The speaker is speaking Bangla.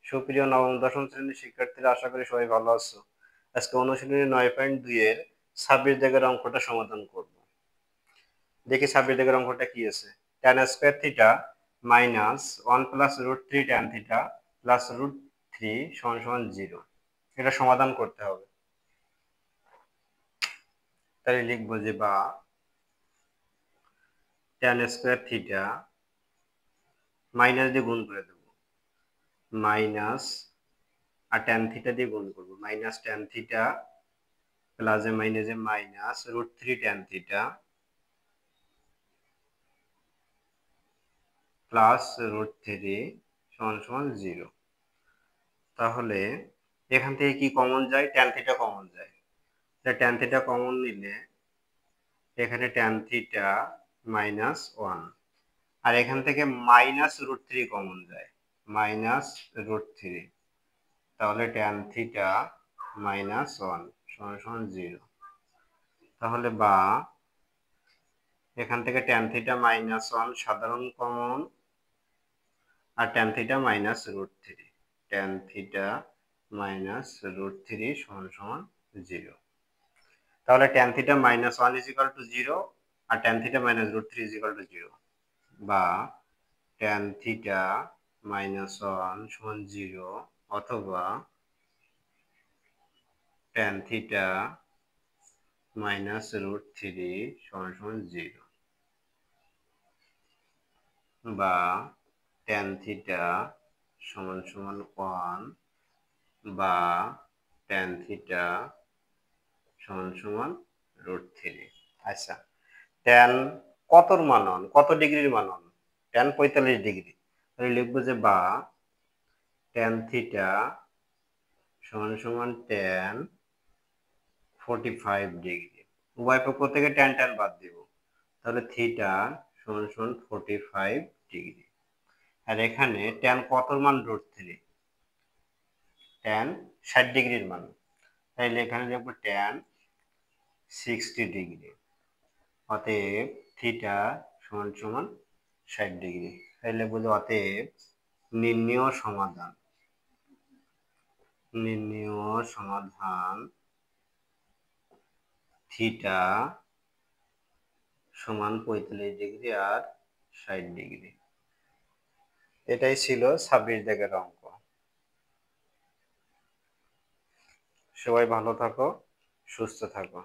সুপ্রিয় নবম দশম শ্রেণীর শিক্ষার্থীরা, আশা করি সবাই ভালো আছো। আজকে অনুশীলনী 9.2 এর 26 দাগের অঙ্কটা সমাধান করব। দেখি 26 দাগের অঙ্কটা কি আছে। tan square theta minus 1 plus root 3 tan theta plus root 3 সমান সমান 0। এটা সমাধান করতে হবে। তাই লিখবো যে বা tan স্কয়ার থিটা মাইনাস দিয়ে গুণ করে দেব, মাইনাস আর tan থিটা দিয়ে গুণ করব, মাইনাস tan থিটা প্লাসে মাইনাসে minus root 3 tan theta plus root 3 সমান সমান 0। তাহলে এখান থেকে কি কমন যায়? tan থিটা কমন যায়। tan থিটা কমন নিলে এখানে tan থিটা মাইনাস 1, আর এখান থেকে মাইনাস রুট 3 কমন যায়, মাইনাস রুট 3। তাহলে tan থিটা মাইনাস 1 সমান সমান 0। তাহলে বা এখান থেকে tan থিটা মাইনাস 1 সাধারণ কমন, আর tan theta minus root 3, tan theta minus root 3 সমান সমান 0। তাহলে tan theta minus 1 is equal to 0 আর tan theta minus root 3 is equal to 0, বা tan থিটা মাইনাস 1 সমান 0 অথবা tan থিটা মাইনাস রুট 3 সমান সমান 0, বা tan থিটা সমান সমান 1 বা tan থিটা সমান সমান রুট 3। আচ্ছা, tan কতর মান হন, কত ডিগ্রির মান হন? tan 45 degree. তাহলে লিখবো যে বা tan থিটা সমান সমান tan 45 ডিগ্রি। উভয় পক্ষ থেকে tan tan বাদ দিব, তাহলে থিটা সমান সমান 45 ডিগ্রি। আর এখানে tan কতর মান? রুট 3, tan 60 ডিগ্রির মান। তাইলে এখানে লিখবো tan 60 ডিগ্রি। অতএব থিটা সমান সমান 60 ডিগ্রি। তাইলে লিখবো অতএব নির্ণেয় সমাধান থিটা সমান 45 ডিগ্রি আর 60 ডিগ্রি। এটাই ছিল 26 দাগের অঙ্ক। সবাই ভালো থাকো, সুস্থ থাকো।